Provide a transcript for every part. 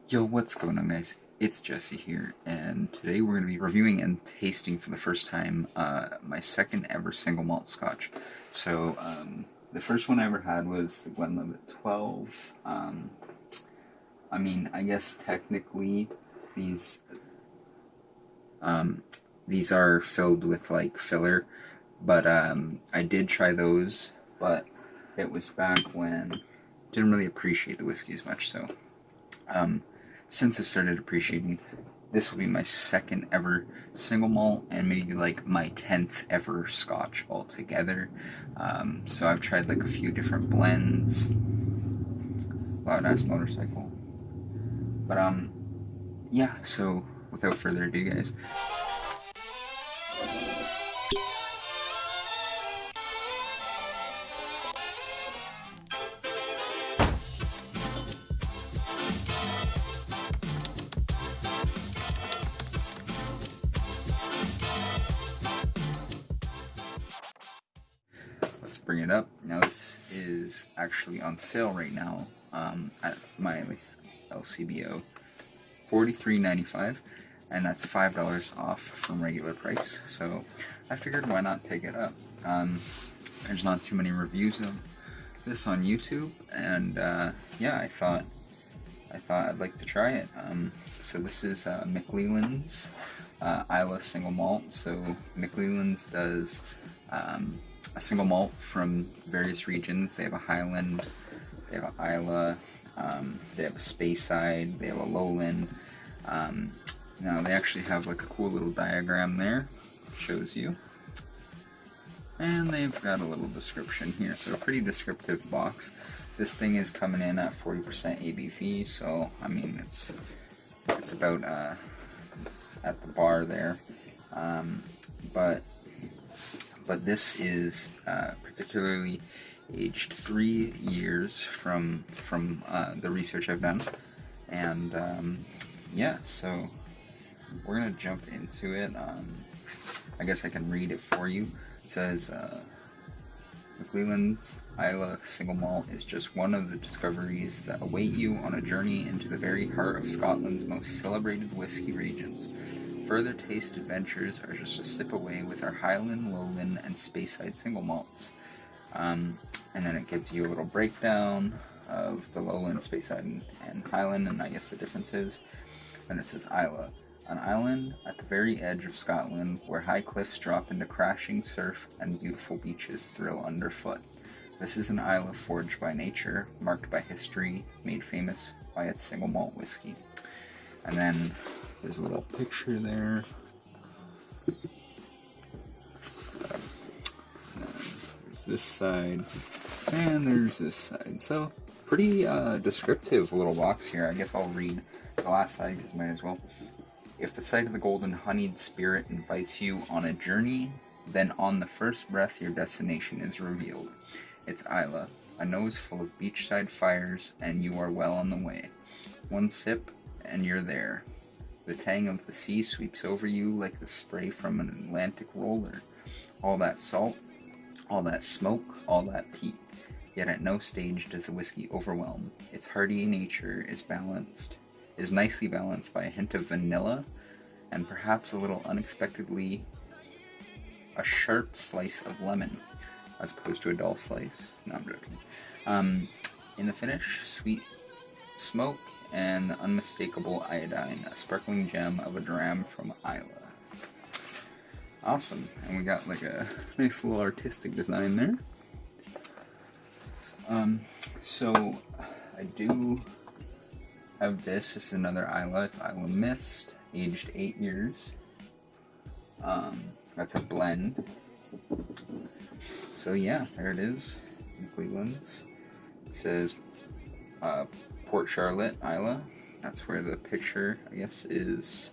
Yo, what's going on, guys? It's Jesse here, and today we're going to be reviewing and tasting for the first time my second ever single malt Scotch. So, the first one I ever had was the Glenlivet 12. I guess technically these these are filled with like filler, but I did try those, but it was back when didn't really appreciate the whiskey as much. So, since I've started appreciating, this will be my second ever single malt and maybe like my 10th ever Scotch altogether. So I've tried like a few different blends. Loud ass motorcycle. But yeah, so without further ado, guys. Let's bring it up. Now this is actually on sale right now at my LCBO, $43.95, and that's $5 off from regular price. So I figured why not pick it up. There's not too many reviews of this on YouTube, and yeah, I thought I'd like to try it. So this is McClelland's Islay single malt. So McClelland's does a single malt from various regions. They have a Highland, they have an Islay, they have a Speyside, they have a Lowland. Now they actually have like a cool little diagram there, shows you. And they've got a little description here, so a pretty descriptive box. This thing is coming in at 40% ABV, so I mean it's about at the bar there. But this is particularly aged 3 years from the research I've done, and yeah, so we're gonna jump into it. I guess I can read it for you. It says, McClelland's Islay single malt is just one of the discoveries that await you on a journey into the very heart of Scotland's most celebrated whiskey regions. Further taste adventures are just a sip away with our Highland, Lowland, and Speyside single malts. And then it gives you a little breakdown of the Lowland, Speyside, and Highland, and I guess the differences. Then it says Islay, an island at the very edge of Scotland where high cliffs drop into crashing surf and beautiful beaches thrill underfoot. This is an Islay forged by nature, marked by history, made famous by its single malt whiskey. And then there's a little picture there. And there's this side, and there's this side. So, pretty descriptive little box here. I guess I'll read the last side because might as well. If the sight of the golden honeyed spirit invites you on a journey, then on the first breath your destination is revealed. It's Islay, a nose full of beachside fires, and you are well on the way. One sip, and you're there. The tang of the sea sweeps over you like the spray from an Atlantic roller. All that salt, all that smoke, all that peat. Yet at no stage does the whiskey overwhelm. Its hearty nature is nicely balanced by a hint of vanilla, and perhaps a little unexpectedly a sharp slice of lemon, as opposed to a dull slice. No, I'm joking. In the finish, sweet smoke and the unmistakable iodine, a sparkling gem of a dram from Islay. Awesome, and we got like a nice little artistic design there. So I do have this. This is another Islay. It's Islay Mist, aged 8 years. That's a blend. So yeah, there it is. McClelland's. It says Port Charlotte, Islay. That's where the picture, I guess, is.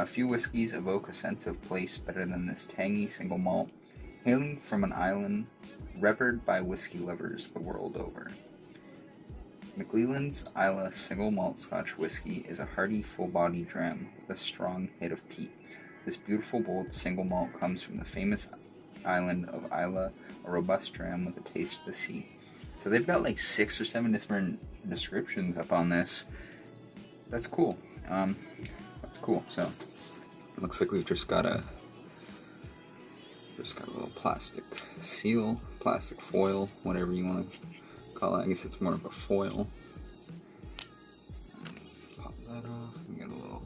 Few whiskeys evoke a sense of place better than this tangy single malt, hailing from an island revered by whiskey lovers the world over. McClelland's Islay single malt Scotch whiskey is a hearty, full-bodied dram with a strong hit of peat. This beautiful, bold single malt comes from the famous island of Islay, a robust dram with a taste of the sea. So they've got like 6 or 7 different descriptions up on this. that's cool. That's cool. So it looks like we've just got a little plastic seal, plastic foil, whatever you want to call it. I guess it's more of a foil. Pop that off. We got a little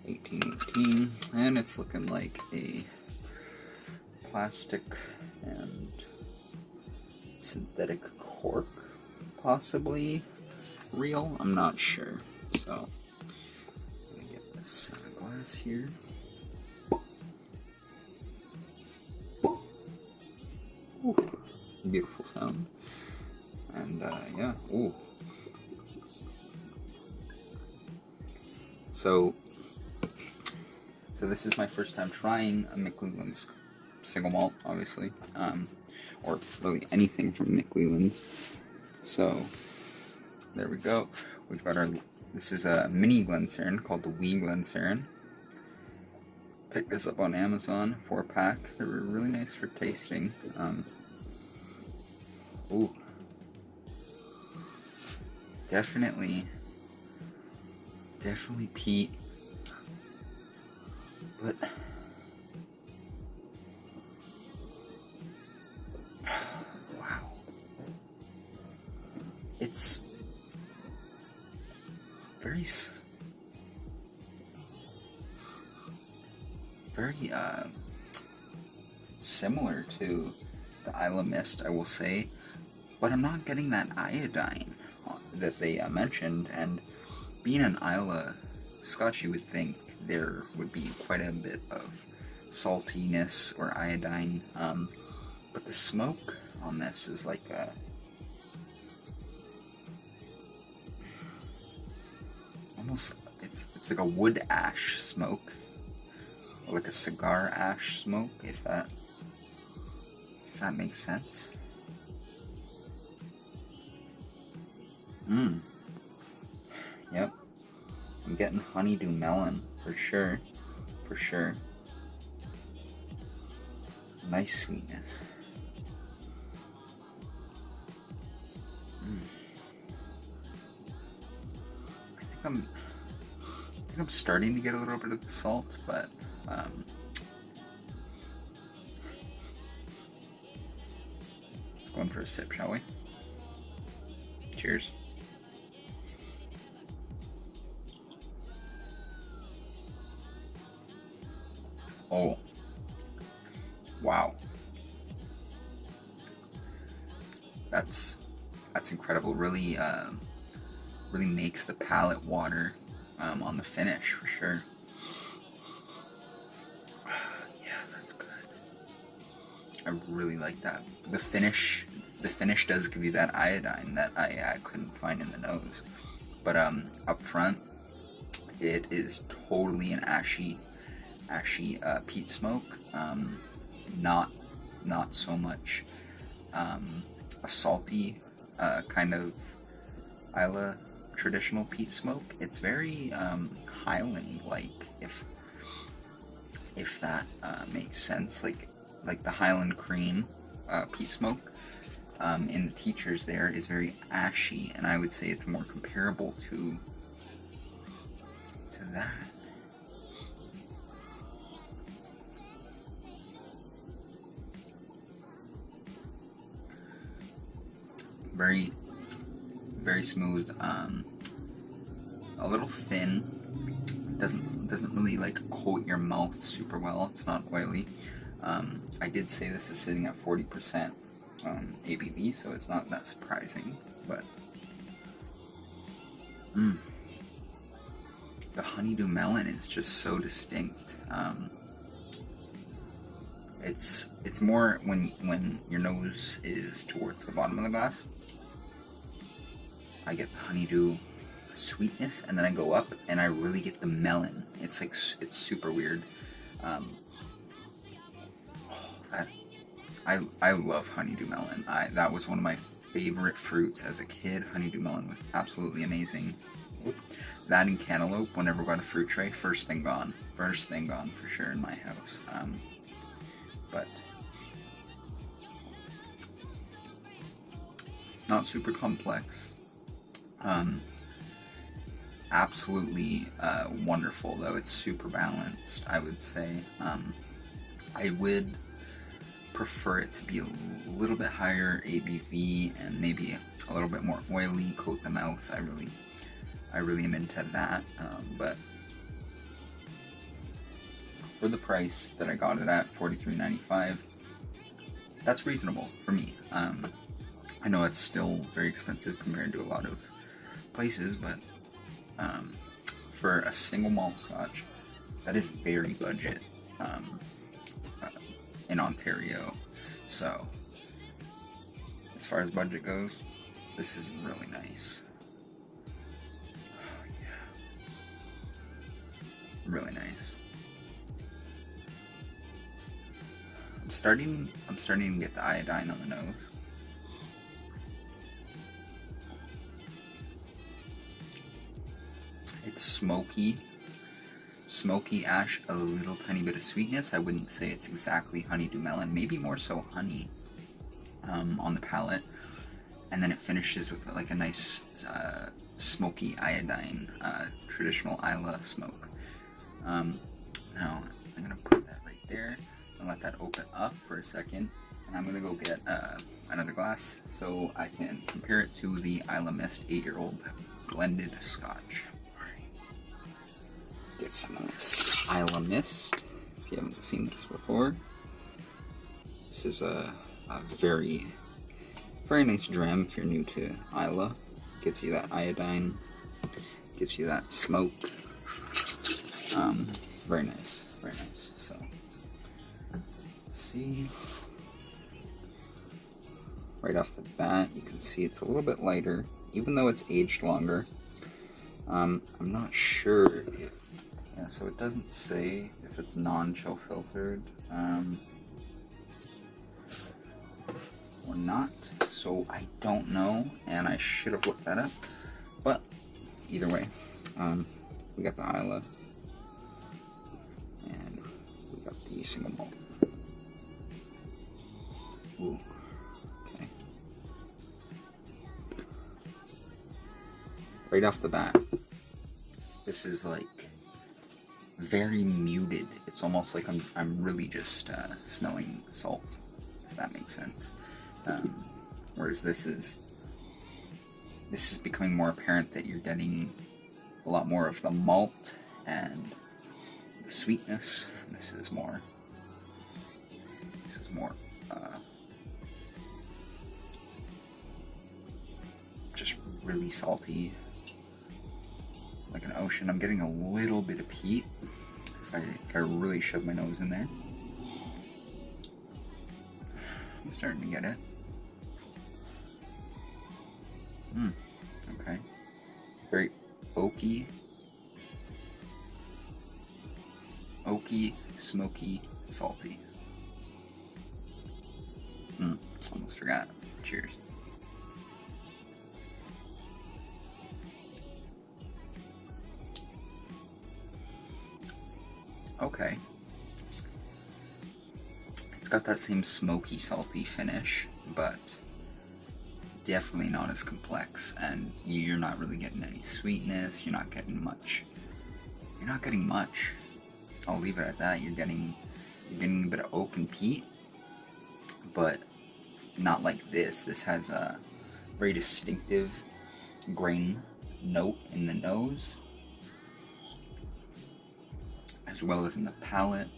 1818, and it's looking like a plastic and synthetic cork, possibly real. I'm not sure. So I'm gonna get this glass here. Ooh, beautiful sound. And yeah, ooh. So this is my first time trying a McClelland's single malt, obviously, or really anything from McClelland's. So there we go. We've got our. This is a mini Glencairn called the Wee Glencairn. Picked this up on Amazon, 4-pack. They were really nice for tasting. Ooh. Definitely peat. But wow. It's very similar to the Islay Mist, I will say, but I'm not getting that iodine that they mentioned. And being an Islay Scotch, you would think there would be quite a bit of saltiness or iodine, but the smoke on this is like a almost it's like a wood ash smoke, or like a cigar ash smoke, if that makes sense. Yep. I'm getting honeydew melon for sure. Nice sweetness. I think I'm starting to get a little bit of the salt, but let's go in for a sip, shall we? Cheers. Oh, wow. That's incredible. Really makes the palate water on the finish for sure. Yeah, that's good. I really like that. The finish does give you that iodine that I couldn't find in the nose, but up front, it is totally an ashy peat smoke. Not so much a salty kind of Islay traditional peat smoke. It's very Highland like, if that makes sense. Like the Highland cream peat smoke in the Teachers there is very ashy, and I would say it's more comparable to that. Very, very smooth. A little thin. Doesn't really like coat your mouth super well. It's not oily. I did say this is sitting at 40% ABV, so it's not that surprising. But the honeydew melon is just so distinct. It's more when your nose is towards the bottom of the glass. I get the honeydew sweetness, and then I go up and I really get the melon. It's like, it's super weird. I love honeydew melon. That was one of my favorite fruits as a kid. Honeydew melon was absolutely amazing. That and cantaloupe, whenever we got a fruit tray, first thing gone for sure in my house. But not super complex. absolutely wonderful, though. It's super balanced, I would say. I would prefer it to be a little bit higher ABV and maybe a little bit more oily, coat the mouth. I really am into that, but for the price that I got it at, $43.95, that's reasonable for me. I know it's still very expensive compared to a lot of places, but for a single malt Scotch, that is very budget in Ontario. So as far as budget goes, this is really nice. Oh, yeah. Really nice. I'm starting to get the iodine on the nose. It's smoky ash, a little tiny bit of sweetness. I wouldn't say it's exactly honeydew melon, maybe more so honey on the palate. And then it finishes with like a nice smoky iodine, traditional Islay smoke. Now I'm gonna put that right there and let that open up for a second. And I'm gonna go get another glass so I can compare it to the Islay Mist 8-year-old blended Scotch. Let's get some of this Islay Mist. If you haven't seen this before, this is a very nice dram if you're new to Islay. Gives you that iodine, gives you that smoke. Very nice, very nice. So, let's see. Right off the bat, you can see it's a little bit lighter, even though it's aged longer. I'm not sure if, yeah, so it doesn't say if it's non-chill filtered or not, so I don't know, and I should have looked that up, but either way, we got the Islay, and we got the single malt. Ooh, okay. Right off the bat, this is like very muted. It's almost like I'm really just smelling salt, if that makes sense. Whereas this is becoming more apparent that you're getting a lot more of the malt and the sweetness. This is more just really salty, like an ocean. I'm getting a little bit of peat if I really shove my nose in there. I'm starting to get it. Okay. Very oaky, smoky, salty. Almost forgot. Cheers. Okay. It's got that same smoky, salty finish, but definitely not as complex, and you're not really getting any sweetness. You're not getting much. I'll leave it at that. You're getting a bit of oak and peat, but not like this. This has a very distinctive grain note in the nose, as well as in the palate,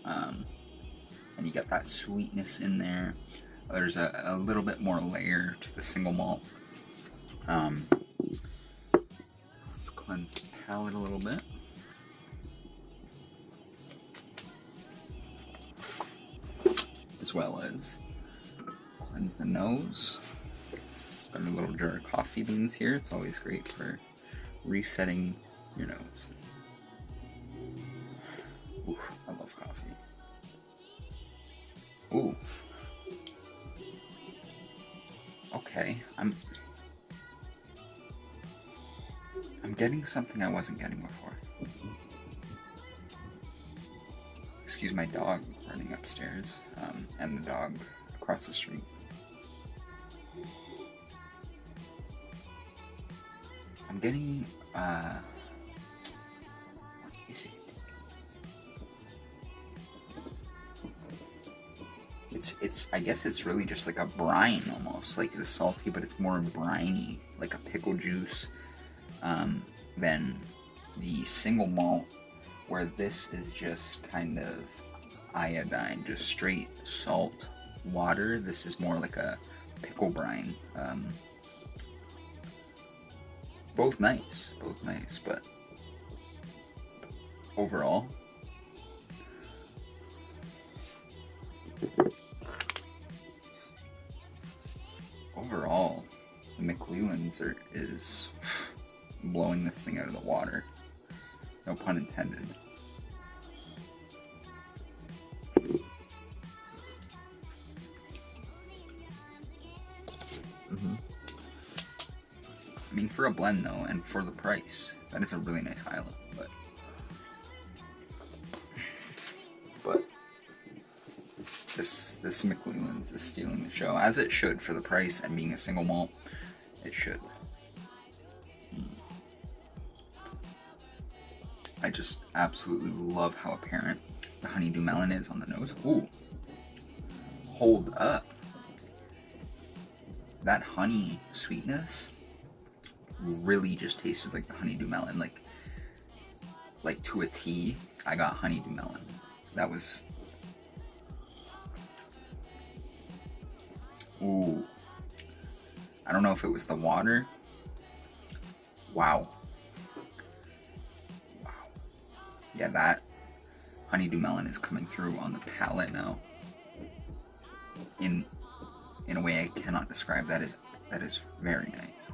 and you get that sweetness in there. There's a little bit more layer to the single malt. Let's cleanse the palate a little bit. As well as cleanse the nose. Got a little jar of coffee beans here. It's always great for resetting your nose. Ooh, I love coffee. Ooh. Okay, I'm getting something I wasn't getting before. Excuse my dog running upstairs, and the dog across the street. I'm getting it's I guess it's really just like a brine almost, like it's salty, but it's more briny, like a pickle juice, than the single malt, where this is just kind of iodine, just straight salt water. This is more like a pickle brine. Both nice, but overall, the McClelland's is blowing this thing out of the water. No pun intended. I mean, for a blend though, and for the price, that is a really nice Islay. But this McClelland's is stealing the show, as it should, for the price and being a single malt. It should. I just absolutely love how apparent the honeydew melon is on the nose. Ooh, hold up! That honey sweetness really just tasted like the honeydew melon, like to a T. I got honeydew melon. That was, ooh, I don't know if it was the water. Wow. Yeah, that honeydew melon is coming through on the palate now in a way I cannot describe. That is very nice.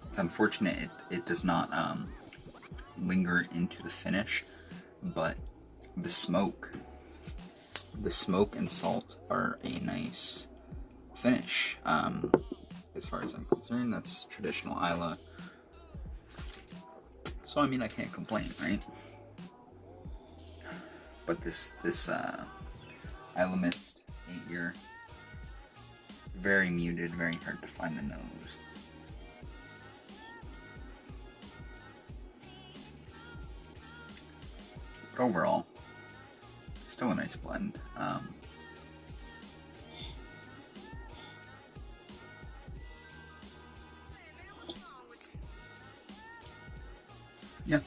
It's unfortunate it does not linger into the finish, but the smoke and salt are a nice finish. As far as I'm concerned, that's traditional Islay. So I mean, I can't complain, right? But this Islay Mist 8-year, very muted, very hard to find the nose. But overall, still a nice blend. Yeah,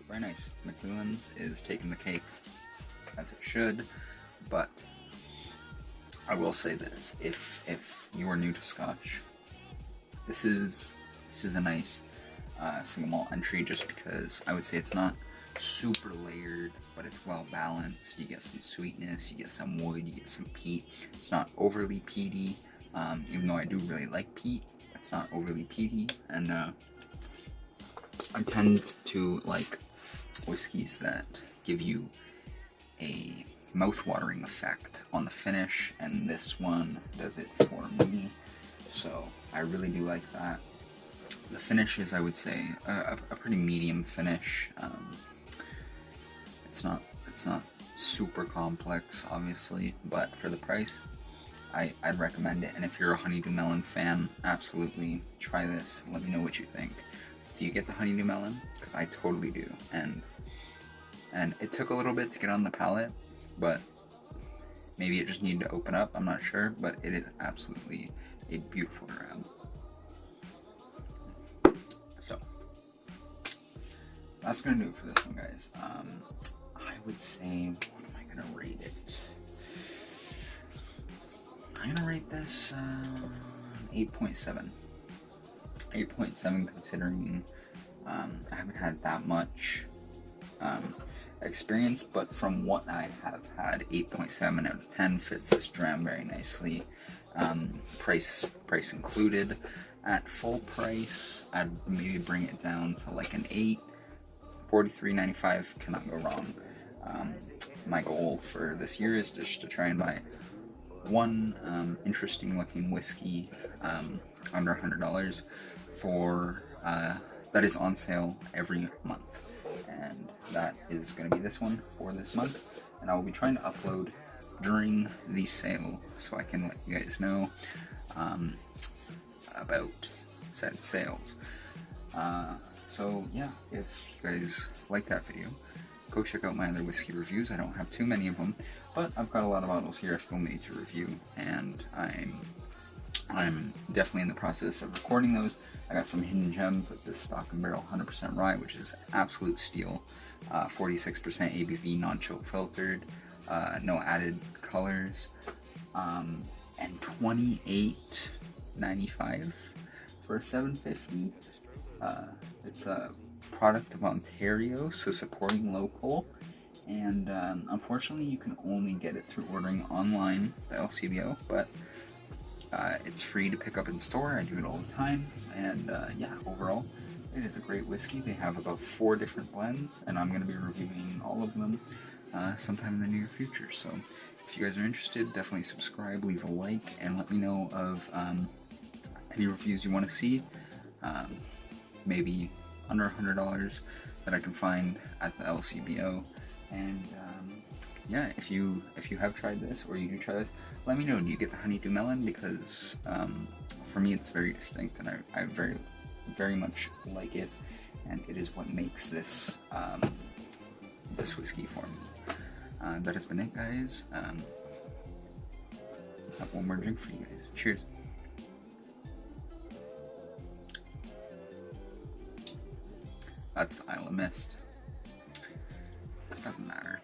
very nice. McClelland's is taking the cake, as it should, but I will say this: if you are new to Scotch, this is a nice single malt entry, just because I would say it's not super layered, but it's well balanced. You get some sweetness, you get some wood, you get some peat. It's not overly peaty, even though I do really like peat. It's not overly peaty, and I tend to like whiskeys that give you a mouth-watering effect on the finish, and this one does it for me. So I really do like that. The finish is, I would say, a pretty medium finish. It's not super complex, obviously, but for the price, I'd recommend it. And if you're a honeydew melon fan, absolutely try this. Let me know what you think. Do you get the honeydew melon? Because I totally do. And it took a little bit to get on the palate, but maybe it just needed to open up. I'm not sure, but it is absolutely a beautiful grab. So that's gonna do it for this one, guys. I would say, what am I gonna rate it? I'm gonna rate this 8.7. 8.7, considering I haven't had that much experience, but from what I have had, 8.7 out of 10 fits this dram very nicely. Price included. At full price, I'd maybe bring it down to like an 8. $43.95 cannot go wrong. My goal for this year is just to try and buy one interesting looking whiskey under $100 for that is on sale every month, and that is going to be this one for this month. And I will be trying to upload during the sale so I can let you guys know about said sales. So yeah, if you guys like that video, go check out my other whiskey reviews. I don't have too many of them, but I've got a lot of bottles here I still need to review, and I'm definitely in the process of recording those. I got some hidden gems like this Stock and Barrel 100% Rye, which is absolute steal. 46% ABV, non-chill filtered, no added colors, and $28.95 for a 750. It's a product of Ontario, so supporting local, and unfortunately you can only get it through ordering online, the LCBO, but it's free to pick up in store. I do it all the time, and yeah, overall it is a great whiskey. They have about 4 different blends, and I'm going to be reviewing all of them sometime in the near future. So if you guys are interested, definitely subscribe, leave a like, and let me know of any reviews you want to see. Maybe under $100 that I can find at the LCBO. And yeah, if you have tried this, or you do try this, let me know. Do you get the honeydew melon? Because for me it's very distinct, and I very much like it, and it is what makes this this whiskey for me. That has been it, guys. Have one more drink for you guys. Cheers. That's the Islay Mist. Doesn't matter.